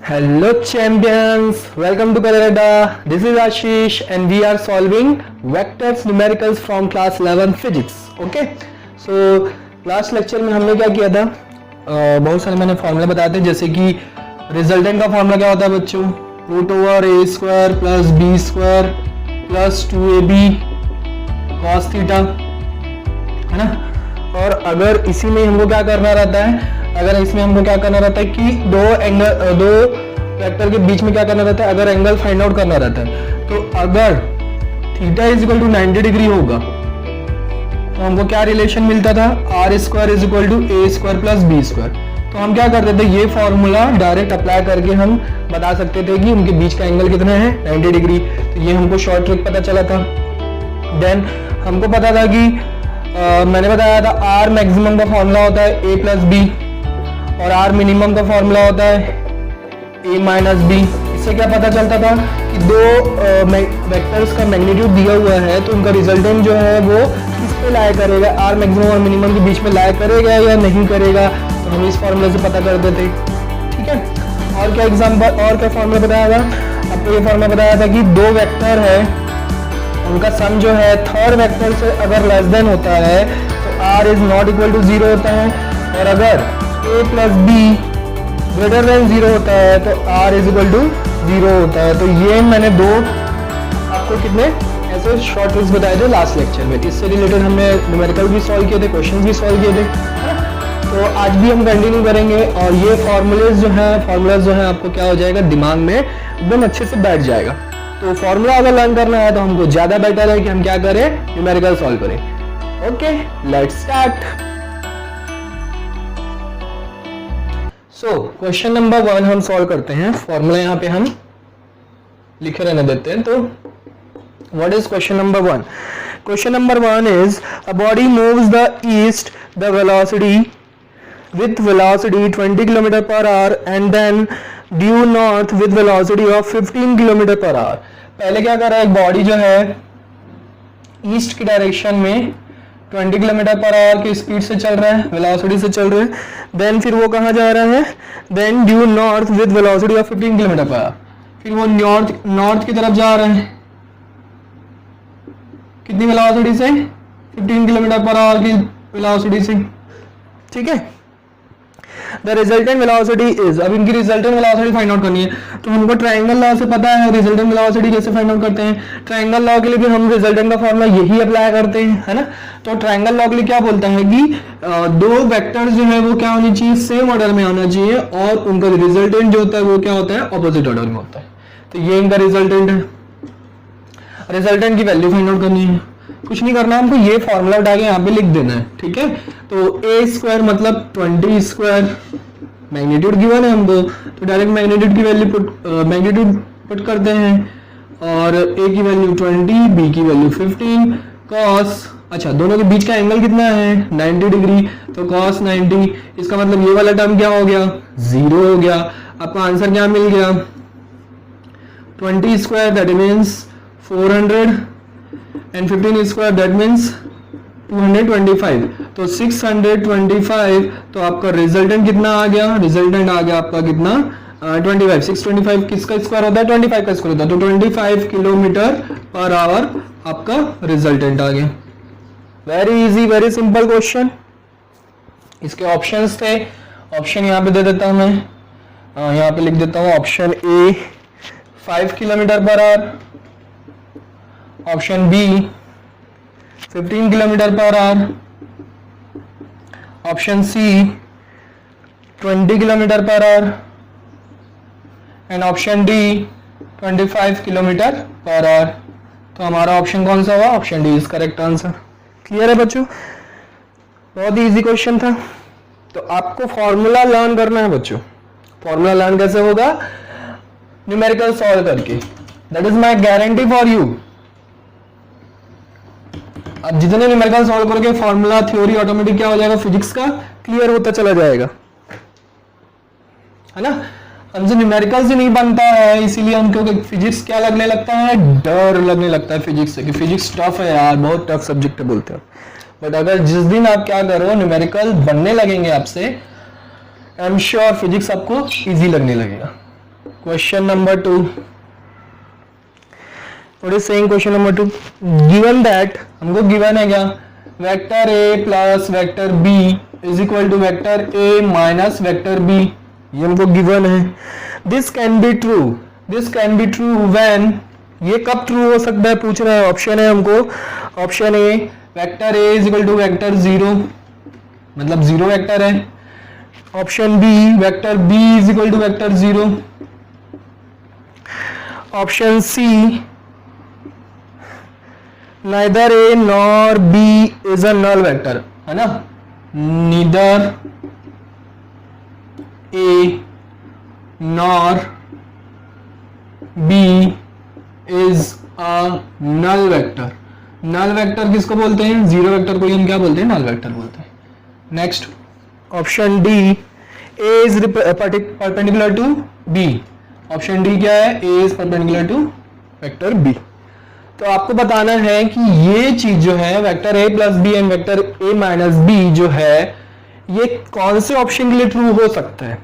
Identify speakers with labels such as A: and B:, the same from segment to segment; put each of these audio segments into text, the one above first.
A: Hello champions, welcome to Colorado. This is Ashish and we are solving vectors numericals from class 11 physics. Okay, so last lecture में हमने क्या किया था, बहुत सारे मैंने फॉर्मूला बताए थे, जैसे कि रिजल्टेंट का फॉर्मूला क्या होता है बच्चों, root over A square plus B square plus 2ab cos theta, है ना। और अगर इसी में हमको क्या करना रहता है, अगर इसमें हमको क्या करना रहता है कि दो वेक्टर के बीच में क्या करना रहता है, अगर एंगल फाइंड आउट करना रहता है, तो अगर theta is equal to 90 degree होगा तो हमको क्या रिलेशन मिलता था, R square is equal to A square plus B square. तो हम क्या करते थे, ये फॉर्मूला डायरेक्ट अप्लाई करके हम बता सकते थे कि उनके बीच का एंगल कितना है, 90 डिग्री। तो ये हमको शॉर्ट ट्रिक पता चला था। देन हमको पता था कि मैंने बताया था आर मैक्सिमम का फॉर्मूला होता है ए प्लस बी और आर मिनिमम का फॉर्मूला होता है ए माइनस बी। इससे क्या पता चलता था कि दो वेक्टर्स का मैग्नीट्यूड दिया हुआ है तो उनका रिजल्टेंट जो है वो किस पे लाया करेगा, आर मैक्सिमम और मिनिमम के बीच में लाया करेगा या नहीं करेगा। तो हम इस फॉर्मूले से पता करते थे, ठीक है। और क्या एग्जाम्पल, और क्या फॉर्मूला बताया था आपको, ये फॉर्मूला बताया था कि दो वेक्टर है, उनका सम जो है थर्ड वेक्टर से अगर लेस देन होता है तो R is not equal to 0 होता है, और अगर a plus B greater than 0 होता है तो r इज इक्वल टू 0 होता है। तो ये मैंने दो आपको कितने ऐसे शॉर्ट ट्रिक्स बताए थे लास्ट लेक्चर में। इससे रिलेटेड हमने न्यूमेरिकल भी सॉल्व किए थे, क्वेश्चंस भी सॉल्व किए थे, तो आज भी हम कंटिन्यू करेंगे। और ये फॉर्मूलाज जो है आपको क्या हो जाएगा, दिमाग में एकदम अच्छे से बैठ जाएगा। तो फॉर्मूला अगर लर्न करना है तो हमको ज्यादा बेटर है कि हम क्या करें, न्यूमेरिकल सॉल्व करें। Okay, let's start. So question number 1 हम सॉल्व करते हैं। फॉर्मूला यहाँ पे हम लिखे रहने देते हैं। तो what is question number 1? Question number 1 is a body moves the east the velocity with velocity 20 km per hour and then due north with velocity of 15 km per hour। पहले क्या कर रहा है, एक बॉडी जो है ईस्ट की direction में 20 किलोमीटर पर आवर की स्पीड से चल रहा है, वेलोसिटी से चल रहा है। देन फिर वो कहाँ जा रहा है, then due north with velocity of 15 kilometre per hour. फिर वो नॉर्थ की तरफ जा रहा है, कितनी वेलोसिटी से, 15 किलोमीटर पर आवर की वेलोसिटी से, ठीक है। द रिजल्टेंट वेलोसिटी इज, अब इनकी रिजल्टेंट वेलोसिटी फाइंड आउट करनी है। तो हमको ट्रायंगल लॉ से पता है रिजल्टेंट वेलोसिटी कैसे फाइंड आउट करते हैं। ट्रायंगल लॉ के लिए भी हम रिजल्टेंट का फॉर्मूला यही अप्लाई करते हैं, है ना। तो ट्रायंगल लॉ के लिए क्या बोलता है कि दो वेक्टर्स जो है वो क्या होनी चाहिए, सेम ऑर्डर में होना चाहिए, और उनका रिजल्टेंट जो होता है वो क्या होता है, ऑपोजिट ऑर्डर में होता है। तो ये इनका रिजल्टेंट है। रिजल्टेंट की वैल्यू फाइंड आउट करनी है, कुछ नहीं करना, हमको ये फॉर्मूला उठा के यहाँ पे लिख देना है, ठीक है। तो ए स्क्वायर मतलब 20 स्क्वायर, मैग्नीट्यूड गिवन है हमको, तो डायरेक्ट मैग्नीट्यूड की वैल्यू मैग्नीट्यूड पुट करते हैं, और ए की वैल्यू 20, बी की वैल्यू 15, कॉस, अच्छा दोनों के बीच का एंगल कितना है, 90 डिग्री, तो कॉस 90। इसका मतलब ये वाला टर्म क्या हो गया, 0 हो गया। आपका आंसर क्या मिल गया, 20 square that means 400 and 15 square that means 225, तो 625। तो आपका रिजल्टेंट कितना आ गया, रिजल्टेंट आ गया आपका कितना, 25। 625 किसका स्क्वायर होता है, 25 का स्क्वायर होता है, तो 25 किलोमीटर पर आवर आपका रिजल्टेंट आ गया। Very easy, very simple question. इसके ऑप्शंस थे, ऑप्शन यहाँ पे दे देता हूँ मैं, यहाँ पे लिख देता हूँ option A 5 kilometre per hour, option B 15 kilometre per hour, option C 20 kilometre per hour, and option D 25 kilometre per hour. तो हमारा ऑप्शन कौन सा हुआ, option D is correct answer. Clear है बच्चों, बहुत ही इजी क्वेश्चन था। तो आपको फॉर्मूला लर्न करना है बच्चों। फॉर्मूला लर्न कैसे होगा, न्यूमेरिकल सॉल्व करके, that is my guarantee for you. अब जितने न्यूमेरिकल सॉल्व करोगे फॉर्मूला थ्योरी ऑटोमेटिक क्या हो जाएगा, फिजिक्स का क्लियर होता चला जाएगा, है ना। हमसे न्यूमेरिकल से नहीं बनता है, इसीलिए हमको फिजिक्स क्या लगने लगता है, डर लगने लगता है फिजिक्स से, कि फिजिक्स टफ है यार, बहुत टफ सब्जेक्ट है बोलते हैं। बट अगर जिस दिन आप क्या करो, न्यूमेरिकल बनने लगेंगे आपसे, आई एम श्योर फिजिक्स आपको इजी लगने लगेगा। Question number 2, what is saying question number 2, given that, हमको गिवन है क्या, vector A plus vector B is equal to vector A minus vector B, ये हमको गिवन है। This can be true, this can be true when, ये कब true हो सकता है पूछ रहा है। ऑप्शन है हमको, option A vector A is equal to vector 0, मतलब 0 वेक्टर है। Option B vector B is equal to vector 0। Option C neither A nor B is a null vector, है ना, neither A nor B is a null vector. Null vector किसको बोलते हैं, 0 vector को हम क्या बोलते हैं, नल वेक्टर बोलते हैं। Next option D A is perpendicular to B, option D क्या है, A is perpendicular to vector B. तो आपको बताना है कि ये चीज जो है vector A plus B and vector A minus B जो है ये कौन से ऑप्शन के लिए ट्रू हो सकता है।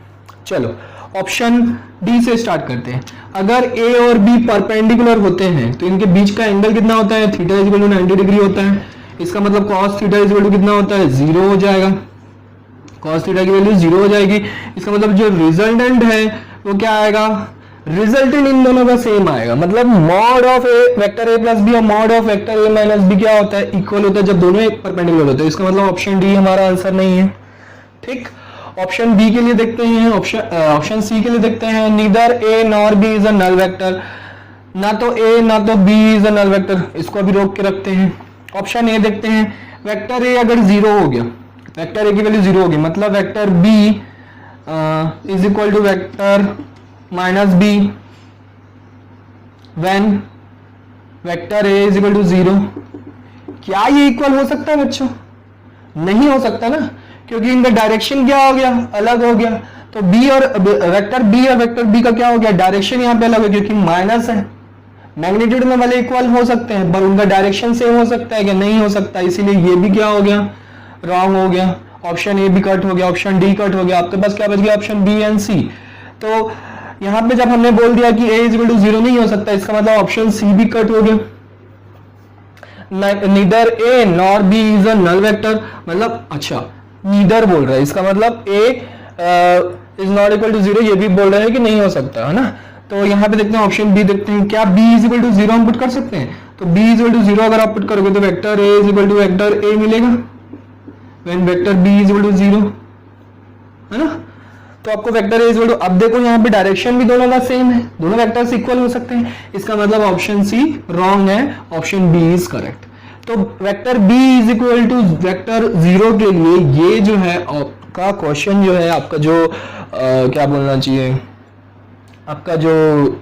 A: चलो ऑप्शन डी से स्टार्ट करते हैं। अगर ए और बी परपेंडिकुलर होते हैं तो इनके बीच का एंगल कितना होता है, theta is equal to 90 degree होता है। इसका मतलब cos theta is equal to कितना होता है, 0 हो जाएगा, कॉस थीटा की वैल्यू 0 हो जाएगी। इसका मतलब जो रिजल्टेंट है वो क्या आएगा, रिजल्टेंट इन दोनों का सेम आएगा। मतलब mod of A vector A plus B और mod of vector A minus B क्या होता है, इक्वल होता है जब दोनों परपेंडिकुलर होते हैं। इसका मतलब ऑप्शन डी हमारा आंसर नहीं है। ठीक, ऑप्शन बी के लिए देखते हैं, ऑप्शन सी के लिए देखते हैं, neither A nor B is a null vector, ना तो ए ना तो B is a null vector, इसको अभी रोक के रखते हैं। ऑप्शन ए देखते हैं, वेक्टर ए अगर 0 हो गया, वेक्टर ए की वैल्यू 0 होगी, मतलब vector B is equal to vector minus B when vector A is equal to 0। क्या ये इक्वल हो सकता है बच्चों, नहीं हो सकता ना, क्योंकि इनका डायरेक्शन क्या हो गया, अलग हो गया। तो बी और वेक्टर बी और वेक्टर बी का क्या हो गया, डायरेक्शन यहाँ पे अलग है क्योंकि माइनस है। मैग्नीट्यूड में वाले इक्वल हो सकते हैं पर उनका डायरेक्शन सेम हो सकता है कि नहीं हो सकता, इसीलिए ये भी क्या हो गया, रॉन्ग हो गया। ऑप्शन ए भी कट हो गया, ऑप्शन डी कट हो गया, आपके पास क्या बच गया, ऑप्शन बी एंड सी। तो यहाँ पे जब हमने बोल दिया कि a इज इक्वल टू 0 नहीं हो सकता, इसका मतलब ऑप्शन सी भी कट हो गया। Neither A nor B is a null vector, मतलब अच्छा नीदर बोल रहा है, इसका मतलब a is not equal to 0, ये भी बोल रहा है कि नहीं हो सकता, है ना। तो यहाँ पे देखते हैं ऑप्शन बी देखते हैं, क्या b इज इक्वल टू 0 हम पुट कर सकते हैं। तो b इज इक्वल टू 0 अगर आप पुट करोगे तो vector a is equal to vector a मिलेगा when vector b is equal to 0, है ना। तो आपको वेक्टर इज इक्वल टू, अब देखो यहाँ पे डायरेक्शन भी दोनों का सेम है, दोनों वेक्टर्स इक्वल हो सकते हैं, इसका मतलब ऑप्शन सी रॉन्ग है, ऑप्शन बी इज करेक्ट। तो vector B is equal to vector 0 के लिए ये जो है आपका क्वेश्चन जो है, आपका जो क्या बोलना चाहिए, आपका जो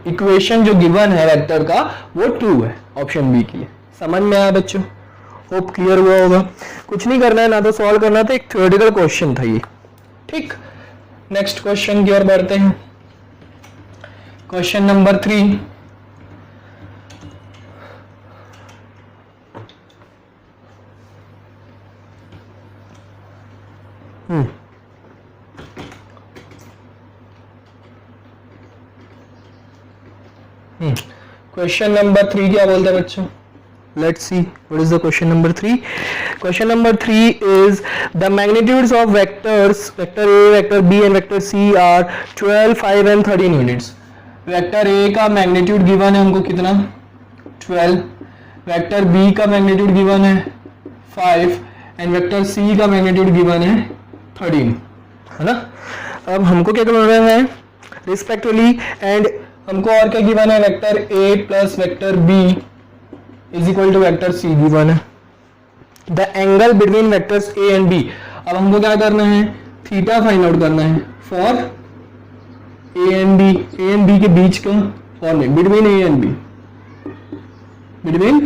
A: इक्वेशन जो गिवन है वेक्टर का वो ट्रू है ऑप्शन बी के लिए। समझ में आया बच्चों, होप क्लियर हुआ होगा। कुछ नहीं करना है, ना तो सॉल्व करना था, एक थ्योरेटिकल क्वेश्चन था ये। ठीक, नेक्स्ट क्वेश्चन की ओर बढ़ते हैं। क्वेश्चन नंबर 3, क्वेश्चन नंबर 3 क्या बोलते हैं बच्चों, let's see what is the question number 3. Question number 3 is the magnitudes of vectors vector a, vector b and vector c are 12, 5 and 13 units. Vector a का magnitude given है हमको कितना, 12, vector b का magnitude given है 5 and vector c का magnitude given है 13, है ना। अब हमको क्या करना है रिस्पेक्टिवली, एंड हमको और क्या गिवन है, vector a plus vector b is equal to vector C given है। The angle between vectors A and B, अब हमको क्या करना है, थीटा फाइंड आउट करना है फॉर ए एंड बी के बीच का, फॉर नहीं, between A and B, between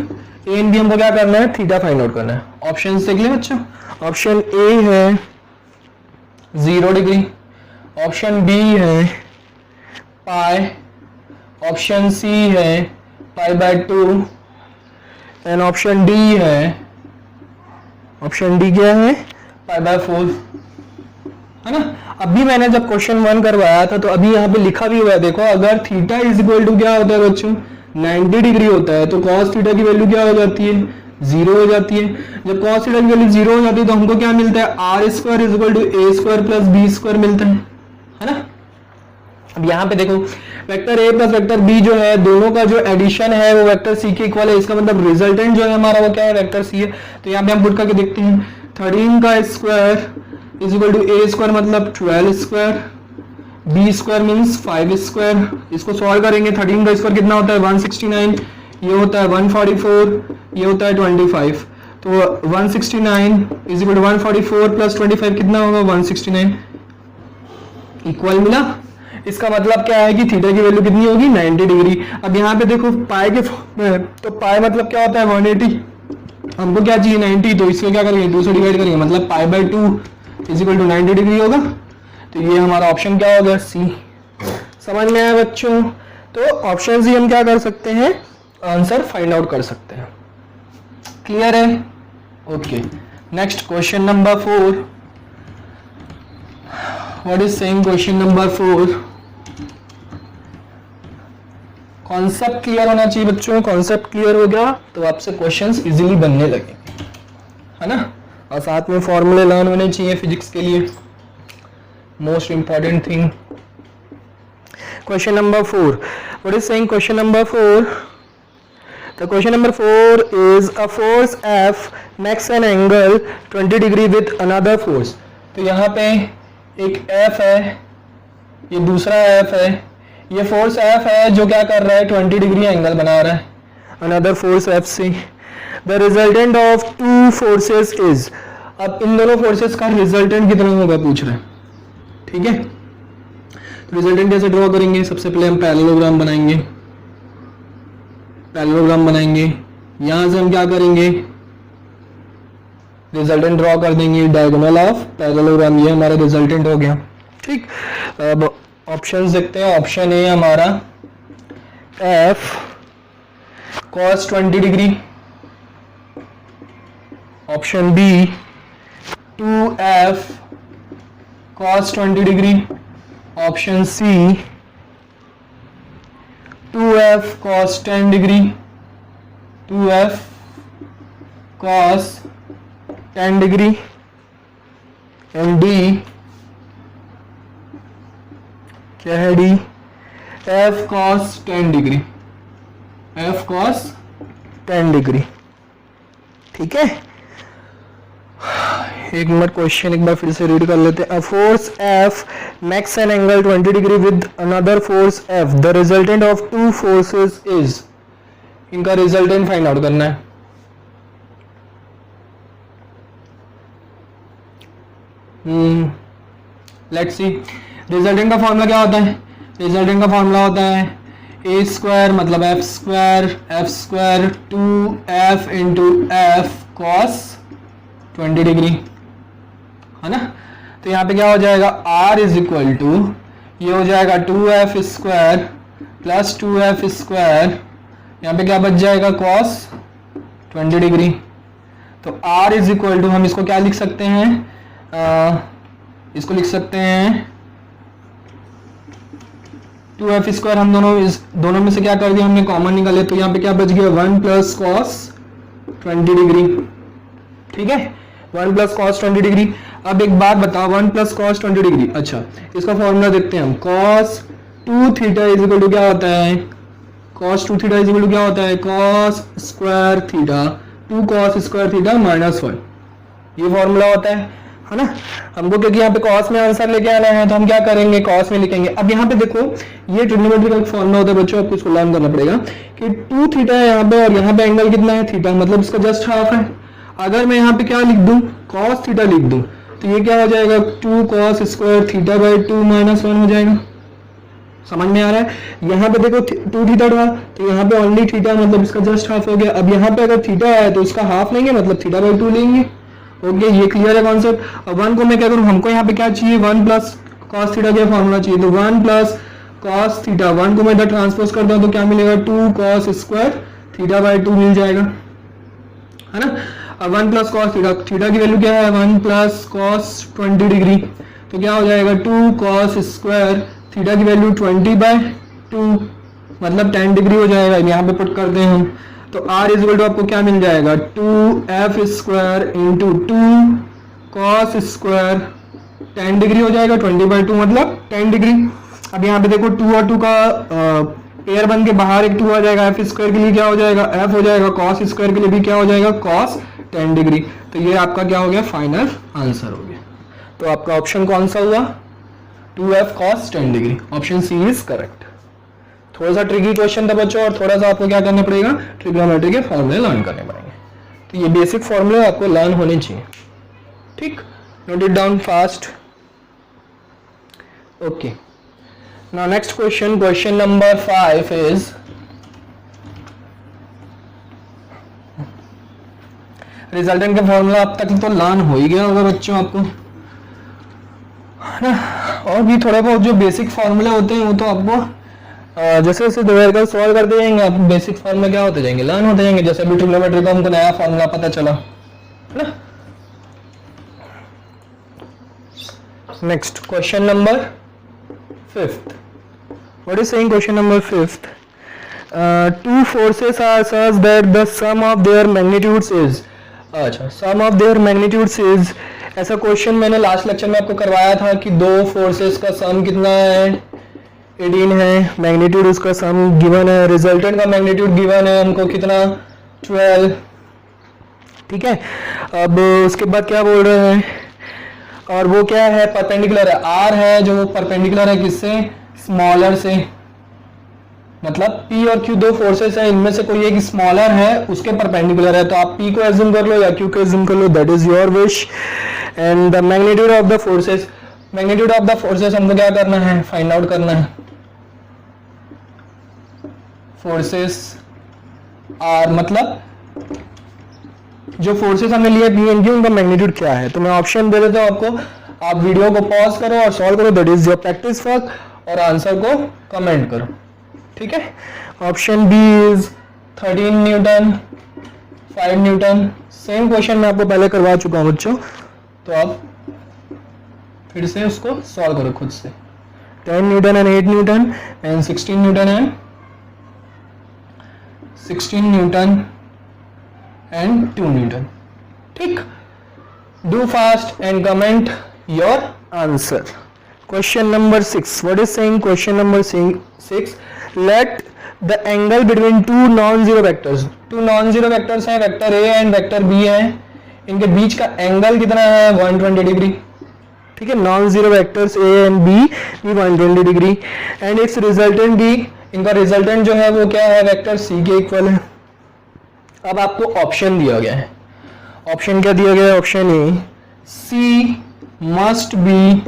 A: A and B हमको क्या करना है, थीटा फाइंड आउट करना है। ऑप्शन देख ले बच्चों, ऑप्शन ए है 0 डिग्री, ऑप्शन बी है पाई, ऑप्शन सी है π/2 एंड ऑप्शन डी है, ऑप्शन डी क्या है, π/4, है ना। अभी मैंने जब क्वेश्चन 1 करवाया था तो अभी यहाँ पे लिखा भी हुआ है, देखो अगर थीटा इज इक्वल टू क्या होता है बच्चों 90 डिग्री होता है तो cos थीटा की वैल्यू क्या हो जाती है 0 हो जाती है। जब cos थीटा की वैल्यू 0 हो जाती है तो हमको क्या मिलता है R square is equal to A square plus B square मिलता है ना। अब यहाँ पे देखो vector A plus vector B जो है दोनों का जो एडिशन है वो वेक्टर सी के इक्वल है, इसका मतलब रिजल्टेंट जो है हमारा वो क्या है वेक्टर सी है। तो यहाँ पे हम पुट करके देखते हैं 13 का square is equal to A square मतलब 12 square, B square means 5 square. इसको सॉल्व करेंगे 13 का स्क्वायर कितना होता है 169, ये होता है 144, ये होता है 25। तो 169 इज इक्वल टू 144 प्लस 25 कितना होगा 169 इक्वल मिला। इसका मतलब क्या है कि थीटा की वैल्यू कितनी होगी 90 डिग्री। अब यहाँ पे देखो पाई के तो पाई मतलब क्या होता है 180, हमको क्या चाहिए 90, तो इसको क्या करेंगे 2 से डिवाइड करेंगे मतलब pi by 2 is equal to 90 degree होगा। तो ये हमारा ऑप्शन क्या होगा सी। समझ में आया बच्चों। तो ऑप्शन सी हम क्या कर सकते हैं आंसर फाइंड आउट कर सकते हैं। क्लियर है। Okay next question number 4। What is saying question number 4। Concept clear होना चाहिए बच्चों, कॉन्सेप्ट क्लियर हो गया तो आपसे क्वेश्चंस इजीली बनने लगेंगे, है ना। और साथ में फॉर्मूले लर्न होने चाहिए फिजिक्स के लिए, most important thing. Question number 4, what is saying question number 4। The question number 4 is a force F makes an angle 20 degree with another force। तो यहाँ पे एक F है, ये दूसरा F है, ये फोर्स F है जो क्या कर रहा है 20 डिग्री एंगल बना रहा है अनदर फोर्स F से। The resultant of two forces is, अब इन दोनों फोर्सेस का रिजल्टेंट कितना होगा पूछ रहे हैं, ठीक है। तो रिजल्टेंट कैसे ड्रॉ करेंगे, सबसे पहले हम पैरेललोग्राम बनाएंगे, यहां से हम क्या करेंगे रिजल्टेंट ड्रॉ कर देंगे डायगोनल ऑफ पैरेललोग्राम, ये हमारा रिजल्टेंट हो गया, ठीक। अब ऑप्शंस देखते हैं। ऑप्शन ए हमारा F cos 20 degree, option B 2F cos 20 degree, option C 2F cos 10 degree, 2F cos 10 degree, and D क्या है D F cos 10 degree, F cos 10 degree, ठीक है। एक मिनट क्वेश्चन एक बार फिर से रीड कर लेते हैं। A force F makes an angle 20 degree with another force F. The resultant of two forces is, इनका रिजल्टेंट फाइंड आउट करना है। लेट्स सी रिजल्टेंट का फॉर्मूला क्या होता है। रिजल्टेंट का फॉर्मूला होता है ए स्क्वायर मतलब F square 2F into F cos 20 degree, है ना। तो यहाँ पे क्या हो जाएगा R इज इक्वल टू, ये हो जाएगा 2F square plus 2F square, यहाँ पे क्या बच जाएगा cos 20 डिग्री। तो R इज इक्वल टू हम इसको क्या लिख सकते हैं, इसको लिख सकते हैं 2F स्क्वायर, हम दोनों में से क्या कर दिया हमने कॉमन निकाले, तो यहाँ पे क्या बच गया 1 प्लस cos 20 डिग्री, ठीक है 1 प्लस cos 20 डिग्री। अब एक बात बताओ 1 प्लस cos 20 डिग्री, अच्छा इसका फॉर्मूला देखते हैं हम। cos 2 theta is equal to क्या होता है, cos 2 theta is equal to क्या होता है cos square theta 2 cos square theta minus 1, ये फॉर्मूला होता है ना। हमको क्योंकि यहाँ पे cos में आंसर लेके आना है तो हम क्या करेंगे cos में लिखेंगे। अब यहाँ पे देखो ये ट्रिग्नोमेट्री का फॉर्मूला होता है बच्चों, आपको इसको लर्न करना पड़ेगा कि 2 थीटा है यहाँ पे और यहाँ पे एंगल कितना है थीटा, मतलब इसका जस्ट हाफ है। अगर मैं यहाँ पे क्या लिख दूं cos थीटा लिख दूं तो ये क्या हो जाएगा 2 cos square theta by 2 minus 1 हो जाएगा। समझ में आ रहा है। यहाँ पे देखो 2 थीटा था तो यहाँ पे ओनली थीटा मतलब इसका जस्ट हाफ हो गया। अब यहाँ पे अगर थीटा है तो इसका हाफ लेंगे मतलब थीटा बाई 2 लेंगे। ओके ये क्लियर है कॉन्सेप्ट। अब 1 को मैं क्या करूँ, हमको यहाँ पे क्या चाहिए 1 प्लस cos थीटा का फॉर्मूला चाहिए, तो 1 प्लस cos थीटा 1 को मैं इधर ट्रांसपोज करता हूँ तो क्या मिलेगा 2 cos स्क्वायर थीटा बाई 2 मिल जाएगा, है ना। अब 1 प्लस cos थीटा, थीटा की वैल्यू क्या है 1 प्लस cos 20 डिग्री, तो क्या हो जाएगा 2 cos स्क्वायर थीटा की वैल्यू 20/2 मतलब 10 डिग्री हो जाएगा। यहाँ पे पुट करते हैं हम, तो r इक्वल टू आपको क्या मिल जाएगा 2f square into 2 cos square 10 degree हो जाएगा, 20/2 मतलब 10 डिग्री। अब यहाँ पे देखो 2 और 2 का पेयर बन के बाहर एक 2 आ जाएगा, f स्क्वायर के लिए क्या हो जाएगा f हो जाएगा, cos स्क्वायर के लिए भी क्या हो जाएगा cos 10 डिग्री। तो ये आपका क्या हो गया फाइनल आंसर हो गया। तो आपका ऑप्शन कौन सा हुआ 2f cos 10 degree, option C is correct. थोड़ा सा ट्रिकी क्वेश्चन था बच्चों, और थोड़ा सा आपको क्या करना पड़ेगा ट्रिग्नोमेट्री के फॉर्मूले लर्न करने पड़ेंगे। तो ये बेसिक फॉर्मूले आपको लर्न होने चाहिए, ठीक। Note it down fast. Okay, now next question, question number 5 is resultant का फॉर्मूला अब तक तो लर्न हो ही गया होगा बच्चों आपको, है ना। और भी थोड़ा बहुत जो बेसिक फॉर्मूले होते हैं वो तो आपको जैसे जैसे न्यूमेरिकल सॉल्व करते जाएंगे आप बेसिक फॉर्मूले क्या होते जाएंगे लर्न होते जाएंगे। जैसे अभी ट्रिग्नोमेट्री का हमको नया फॉर्मूला पता चला, है ना। Next question number 5th, what is saying question number 5th, two forces are such that the sum of their magnitudes is, अच्छा sum of their magnitudes is, ऐसा क्वेश्चन मैंने लास्ट लेक्चर में आपको करवाया था कि दो फोर्सेस का सम कितना है 18 है, मैग्नीट्यूड उसका सम गिवन है, रिजल्टेंट का मैग्नीट्यूड गिवन है हमको कितना 12, ठीक है। अब उसके बाद क्या बोल रहे हैं, और वो क्या है परपेंडिकुलर है, आर है जो परपेंडिकुलर है किससे स्मॉलर से, मतलब P और Q दो फोर्सेस है, इनमें से कोई एक स्मॉलर है उसके परपेंडिकुलर है, तो आप P को एज्यूम कर लो या Q को एज्यूम कर लो, that is your wish. And the magnitude of the forces, magnitude of the forces हमको क्या करना है फाइंड आउट करना है। फोर्सेस आर मतलब जो फोर्सेस हमने लिए P एंड Q उनका मैग्नीट्यूड क्या है। तो मैं ऑप्शन दे देता हूँ आपको, आप वीडियो को पॉज करो और सॉल्व करो, that is your practice work, और आंसर को कमेंट करो, ठीक है। Option B is 13 newton, 5 newton. Same question मैं आपको पहले करवा चुका हूं बच्चों, तो आप फिर से उसको सॉल्व करो खुद से। 10 newton and 8 newton and 16 newton and 16 newton and 2 newton, ठीक। Do fast and comment your answer. Question number 6, what is saying question number 6, let the angle between two non zero vectors, two non zero vectors हैं, vector A and vector B है, इनके बीच का angle कितना है 120 degree, ठीक है। Non zero vectors A and B 120 degree, and its resultant D, इनका resultant जो है वो क्या है वेक्टर सी के इक्वल है। अब आपको ऑप्शन दिया गया है, ऑप्शन क्या दिया गया है, option A C must be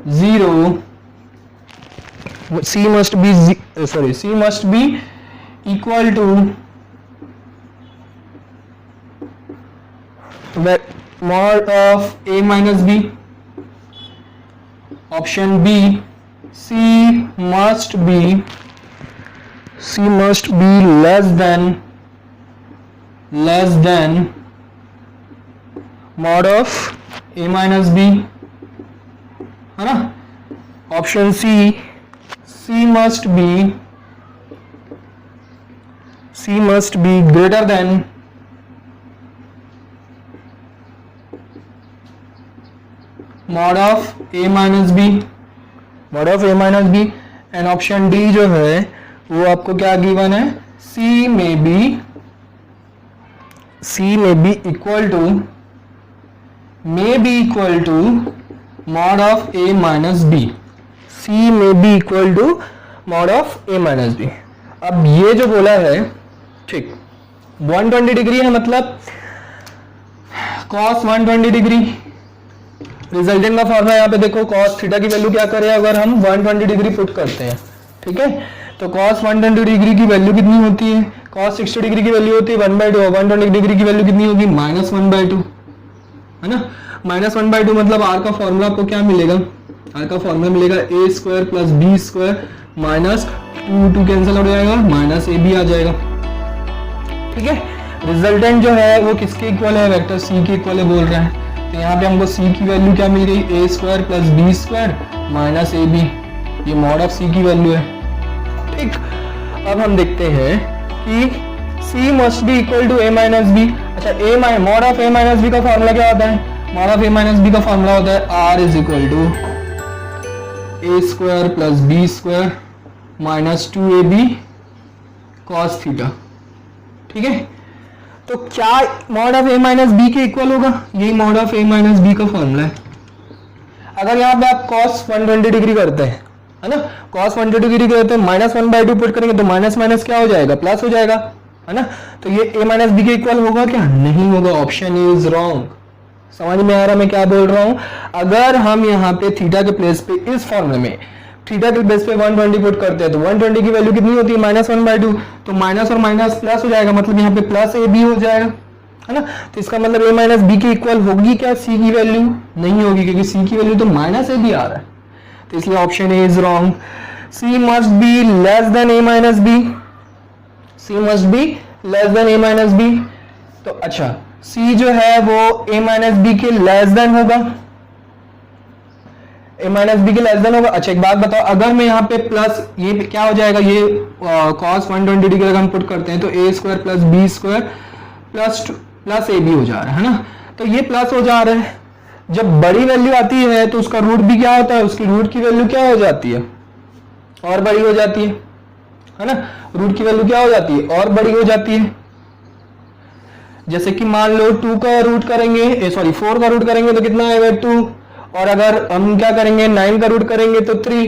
A: 0, C must be equal to mod of A minus B. Option B, C must be less than mod of A minus B, है ना। Option C must be greater than mod of A minus B, and option D जो है वो आपको क्या given है, C may be equal to mod of A minus B, C may be equal to mod of A minus B। अब ये जो बोला है, ठीक 120 डिग्री है, मतलब cos 120 डिग्री, रिजल्टेंट का फॉर्मूला यहाँ पे देखो cos थीटा की वैल्यू क्या करे अगर हम 120 डिग्री पुट करते हैं, ठीक है। तो cos 120 डिग्री की वैल्यू कितनी होती है, cos 60 डिग्री की वैल्यू होती है 1/2, 120 डिग्री की वैल्यू कितनी होगी -1/2, है ना। -1/2 मतलब r का फॉर्मूला आपको क्या मिलेगा, r का फॉर्मूला मिलेगा a square plus b square minus 2 cancel हो जाएगा, माइनस ab आ जाएगा, ठीक है। रिजल्टेंट जो है वो किसके इक्वल है, वेक्टर c के इक्वल है बोल रहा है। तो यहाँ पे हमको सी की वैल्यू क्या मिल गई, A square plus B square minus A B, ये मॉड ऑफ सी की वैल्यू है। ठीक, अब हम देखते हैं कि C must be equal to A minus B. अच्छा, A mod of A minus B का फॉर्मूला क्या होता है, mod of A minus B का फॉर्मूला होता है R is equal to A square plus B square minus 2ab cos theta. ठीक है, तो क्या mod of A minus B के इक्वल होगा, यही mod of A minus B का फॉर्मूला है। अगर यहाँ पे आप cos 120 डिग्री करते हैं, है ना, cos 120 डिग्री करते हैं, -1/2 पुट करेंगे तो माइनस माइनस क्या हो जाएगा, प्लस हो जाएगा, है ना। तो ये a माइनस बी के इक्वल होगा क्या, नहीं होगा, ऑप्शन इज रॉन्ग। समझ में आ रहा मैं क्या बोल रहा हूं। अगर हम यहाँ पे थीटा के प्लेस पे इस फॉर्मूले में थीटा के बेस पे 120 पुट करते हैं तो 120 की वैल्यू कितनी होती है, -1/2, तो माइनस और माइनस प्लस हो जाएगा, मतलब यहाँ पे प्लस ए बी हो जाएगा, है ना। तो इसका मतलब a माइनस बी के इक्वल होगी क्या c की वैल्यू, नहीं होगी, क्योंकि c की वैल्यू तो माइनस ए बी आ रहा है, तो इसलिए option A is wrong. c must be less than a minus B, c must be less than a minus B. तो अच्छा, c जो है वो a माइनस बी के लेस देन होगा, a माइनस बी के लेस देन होगा। अच्छा, एक बात बताओ, अगर मैं यहाँ पे प्लस, ये क्या हो जाएगा, ये cos 120 डिग्री अगर हम पुट करते हैं तो a square plus B square plus A B हो जा रहा है ना, तो ये प्लस हो जा रहा है। जब बड़ी वैल्यू आती है तो उसका रूट भी क्या होता है, उसकी रूट की वैल्यू क्या हो जाती है, और बड़ी हो जाती है ना, रूट की वैल्यू क्या हो जाती है, और बड़ी हो जाती है। जैसे कि मान लो 2 का रूट करेंगे, 4 का रूट करेंगे तो कितना आएगा 2, और अगर हम क्या करेंगे 9 का रूट करेंगे तो 3।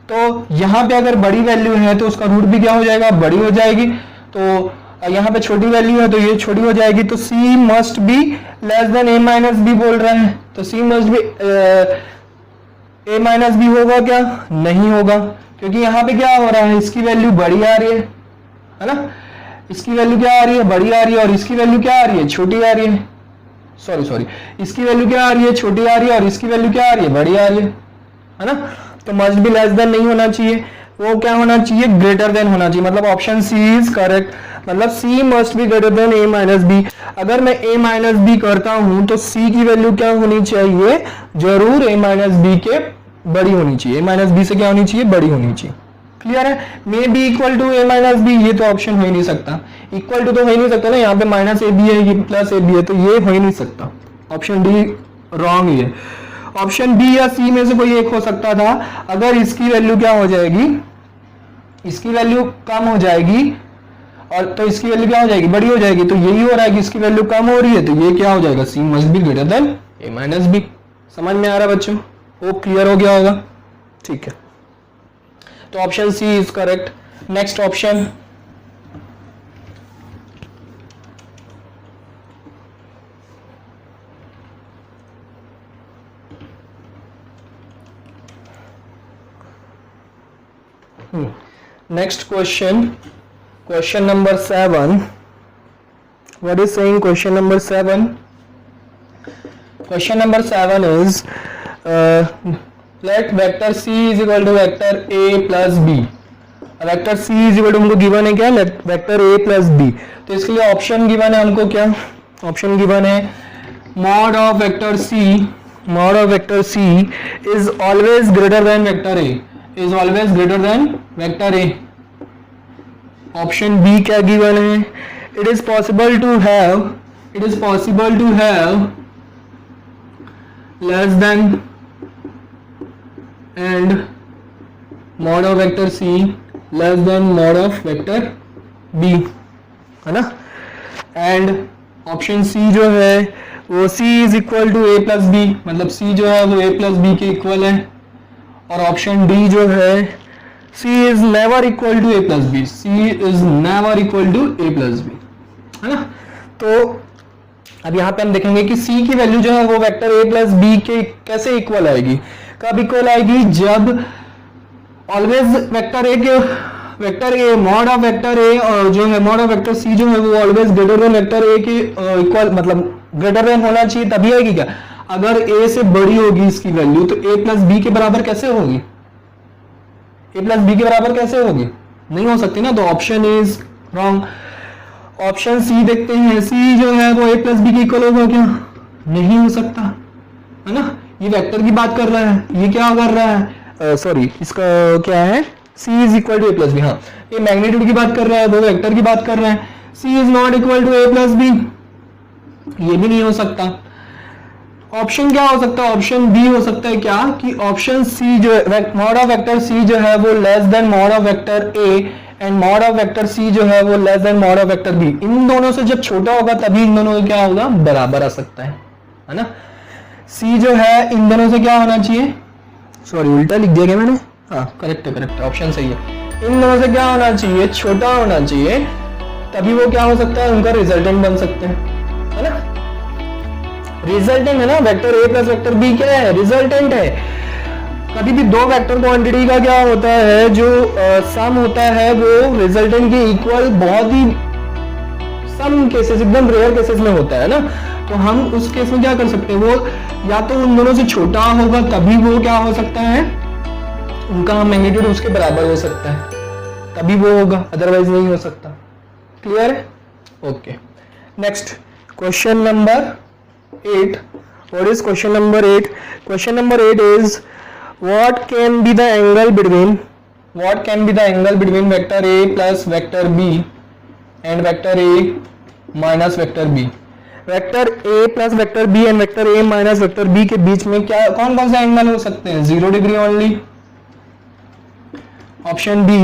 A: तो यहाँ पे अगर बड़ी वैल्यू है तो उसका रूट भी क्या हो जाएगा, बड़ी हो जाएगी। तो यहाँ पे छोटी वैल्यू है तो ये छोटी हो जाएगी, तो c must be less than a minus B बोल रहा है, तो c must be a minus B होगा क्या, नहीं होगा, क्योंकि यहाँ पे क्या हो रहा है, इसकी वैल्यू बड़ी आ रही है ना, इसकी वैल्यू क्या आ रही है, बड़ी आ रही है, और इसकी वैल्यू क्या आ रही है, छोटी आ रही है। सॉरी, इसकी वैल्यू क्या आ रही है, छोटी आ रही है, और इसकी वैल्यू क्या आ रही है, बड़ी आ रही है ना। तो मस्ट बी लेस देन नहीं होना चाहिए, वो क्या होना चाहिए, ग्रेटर देन होना चाहिए, मतलब ऑप्शन सी इज करेक्ट, मतलब c must be greater than a minus B. अगर मैं a माइनस बी करता हूं तो c की वैल्यू क्या होनी चाहिए, जरूर a माइनस बी के बड़ी होनी चाहिए, a माइनस बी से क्या होनी चाहिए, बड़ी होनी चाहिए। क्लियर है, may be equal to a minus B, ये तो ऑप्शन हो ही नहीं सकता, इक्वल टू तो हो ही नहीं सकता ना, यहाँ पे माइनस ए बी है, ये प्लस ए बी है, तो ये हो ही नहीं सकता, ऑप्शन डी रॉन्ग ही है। ऑप्शन बी या सी में से कोई एक हो सकता था। अगर इसकी वैल्यू क्या हो जाएगी, इसकी वैल्यू कम हो जाएगी, और तो इसकी वैल्यू क्या हो जाएगी, बड़ी हो जाएगी, तो यही हो रहा है कि इसकी वैल्यू कम हो रही है, तो ये क्या हो जाएगा, c must be greater than a minus B. समझ में आ रहा है बच्चों, वो क्लियर हो गया होगा, ठीक है। तो option C is correct. Next option, next question number 7. What is saying question number 7? Question number 7 is let vector c is equal to vector a plus b. Vector c is equal to हमको given है क्या, vector a plus b। तो इसके लिए option given है हमको, क्या option given है, mod of vector c is always greater than vector a, is always greater than vector a। Option B क्या गिवन है, it is possible to have less than and mod of vector c less than mod of vector b, है ना। And option C जो है वो c is equal to a plus B, मतलब c जो है वो a प्लस बी के इक्वल है। और ऑप्शन डी जो है c is never equal to a plus b, c is never equal to a plus b, है ना। तो अब यहाँ पे हम देखेंगे कि c की वैल्यू जो है वो वेक्टर a प्लस बी के कैसे इक्वल आएगी, कब इक्वल आएगी, जब always vector a mod of vector a और जो है मॉड ऑफ वेक्टर c जो है वो always greater than vector a के इक्वल, मतलब ग्रेटर देन होना चाहिए, तभी आएगी क्या। अगर a से बड़ी होगी इसकी वैल्यू तो a प्लस बी के बराबर कैसे होगी, a प्लस बी के बराबर कैसे होगी, नहीं हो सकती ना, तो option is wrong. Option C देखते हैं, सी जो है वो a प्लस बी के इक्वल होगा क्या, नहीं हो सकता, है ना, ये वेक्टर की बात कर रहा है, ये क्या कर रहा है, सॉरी इसका क्या है, c is equal to a plus B, हाँ ये मैग्नीट्यूड की बात कर रहा है, वो वेक्टर की बात कर रहा है, c is not equal to a plus B, ये भी नहीं हो सकता। ऑप्शन क्या हो सकता है, ऑप्शन बी हो सकता है क्या, कि ऑप्शन सी जो है, मॉड ऑफ वेक्टर सी जो है वो less than mod of vector A, and mod of vector C जो है वो less than mod of vector B. इन दोनों से जब छोटा होगा तभी इन दोनों का क्या होगा, बराबर आ सकता है ना। सी जो है इन दोनों से क्या होना चाहिए, सॉरी उल्टा लिख दिया क्या मैंने, हाँ करेक्ट है, ऑप्शन सही है, इन दोनों से क्या होना चाहिए, छोटा होना चाहिए, तभी वो क्या हो सकता है, उनका रिजल्टेंट बन सकते हैं, है ना। रिजल्टेंट है ना, vector A plus vector B क्या है, रिजल्टेंट है। कभी भी दो वेक्टर क्वांटिटी का क्या होता है, जो सम होता है वो रिजल्टेंट के इक्वल बहुत ही सम केसेस, एकदम रेयर केसेस में होता है ना। तो हम उस केस में क्या कर सकते हैं, वो या तो उन दोनों से छोटा होगा तभी वो क्या हो सकता है, उनका मैग्नीट्यूड उसके बराबर हो सकता है, तभी वो होगा, अदरवाइज नहीं हो सकता। क्लियर है, okay. Next question number 8. What is question number 8? Question number 8 is what can be the angle between vector A plus vector B and vector A minus vector B. Vector A plus vector B and vector A minus vector B के बीच में क्या कौन कौन से angle हो सकते हैं, 0 degree only, option B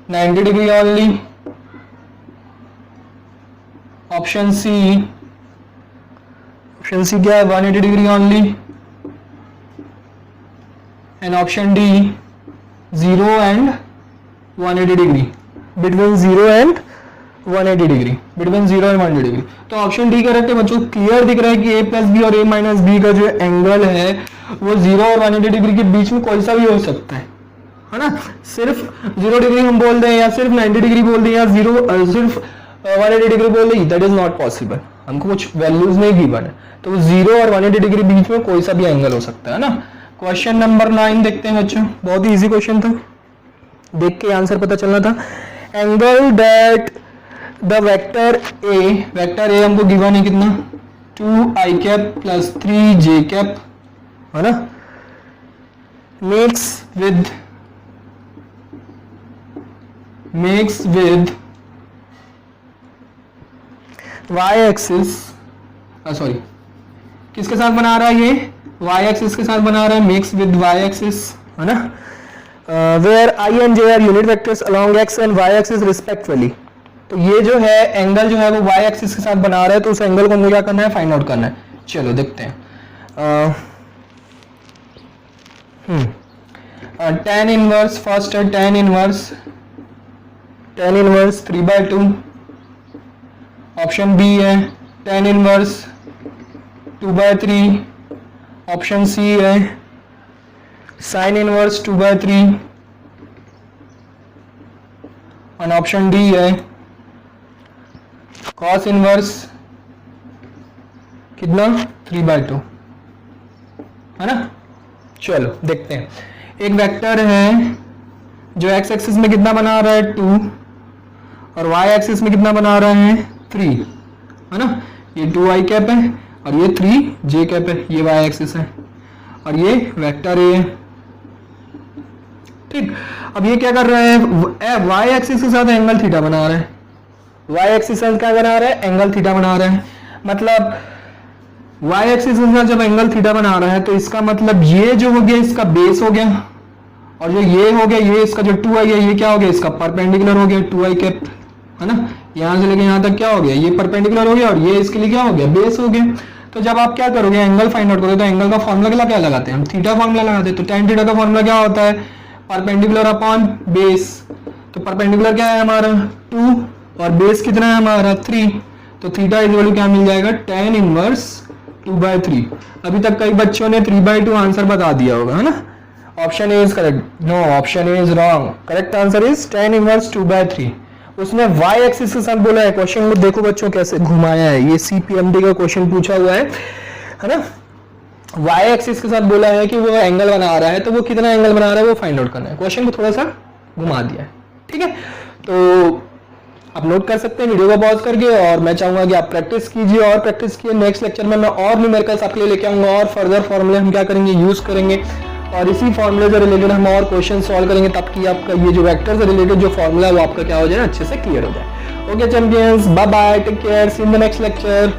A: 90 degree only, option C क्या है 180 degree only, and option D 0 and 180 degree, between 0 and 180 degree, between 0 and 180 degree. तो ऑप्शन डी करेक्ट है बच्चों। क्लियर दिख रहा है कि a प्लस बी और a माइनस बी का जो एंगल है वो 0 और 180 डिग्री के बीच में कोई सा भी हो सकता है ना। सिर्फ 0 डिग्री हम बोल दें या सिर्फ 90 डिग्री बोल दें या सिर्फ 180 डिग्री बोल दें, दैट इज नॉट पॉसिबल, हमको कुछ वैल्यूज नहीं गिवन है। तो 0 और 180 डिग्री बीच में कोई सा भी एंगल हो सकता है ना। क्वेश्चन नंबर 9 देखते हैं बच्चों, बहुत ही इजी क्वेश्चन था, देख के आंसर पता चलना था। Angle that the vector A हमको गिवन है कितना, 2i cap plus 3j cap, है ना, makes with y axis, sorry किसके साथ बना रहा है, ये y एक्सिस के साथ बना रहा है, मेक्स विद y एक्सिस, है ना, where i and j are unit vectors along x and y axis respectively. तो ये जो है एंगल जो है वो y एक्सिस के साथ बना रहा है, तो उस एंगल को हमें क्या करना है, फाइंड आउट करना है। चलो देखते हैं। tan इनवर्स, फर्स्ट है tan इनवर्स 3/2, ऑप्शन बी है tan इनवर्स 2/3, ऑप्शन सी है sin इनवर्स 2/3 और ऑप्शन डी है cos इनवर्स कितना 3/2, है ना। चलो देखते हैं। एक वेक्टर है जो x एक्सिस में कितना बना रहा है 2 और y एक्सिस में कितना बना रहा है 3, है ना। ये 2i कैप है और ये 3j कैप है, ये y एक्सिस है और ये वेक्टर a है, ठीक। अब ये क्या कर रहा है, y एक्सिस के साथ एंगल थीटा बना रहा है, y एक्सिस के साथ क्या बना रहा है, एंगल थीटा बना रहा है। मतलब y एक्सिस के साथ जब एंगल थीटा बना रहा है तो इसका मतलब ये जो हो गया इसका बेस हो गया, और जो ये हो गया ये इसका जो 2i है ये क्या हो गया, इसका परपेंडिकुलर हो गया 2i कैप, है ना। यहां से लेके यहां तक क्या हो गया, ये परपेंडिकुलर हो गया और ये इसके लिए क्या हो गया, बेस हो गया। तो जब आप क्या करोगे, एंगल फाइंड आउट करोगे तो एंगल का फॉर्मूला क्या लगाते हैं हम, थीटा फॉर्मूला लगाते हैं। तो tan थीटा का फॉर्मूला क्या होता है, परपेंडिकुलर अपॉन बेस। तो परपेंडिकुलर क्या है हमारा 2 और बेस कितना है हमारा 3, तो थीटा इज इक्वल टू क्या मिल जाएगा, tan इनवर्स 2/3। अभी तक कई बच्चों ने 3/2 आंसर बता दिया होगा, है ना। Option A is correct, no option A is wrong, correct answer is tan inverse 2/3। उसने y एक्सिस के साथ बोला है। क्वेश्चन में देखो बच्चों कैसे घुमाया है, ये CPMD का क्वेश्चन पूछा हुआ है ना। y एक्सिस के साथ बोला है कि वो एंगल बना रहा है, तो वो कितना एंगल बना रहा है वो फाइंड आउट करना है। क्वेश्चन को थोड़ा सा घुमा दिया है, ठीक है। तो आप नोट कर सकते हैं वीडियो को पॉज करके, और मैं चाहूंगा कि आप प्रैक्टिस कीजिए और प्रैक्टिस कीजिए। नेक्स्ट लेक्चर में मैं और न्यूमेरिकल्स आपके लिए लेके आऊंगा और फर्दर फॉर्मूले हम क्या करेंगे, यूज करेंगे, और इसी फॉर्मूले से रिलेटेड हम और क्वेश्चन सॉल्व करेंगे ताकि आपका ये जो वेक्टर से रिलेटेड जो फॉर्मूला है वो आपका क्या हो जाए, अच्छे से क्लियर हो जाए। Okay champions, bye bye, take care, see in the next lecture.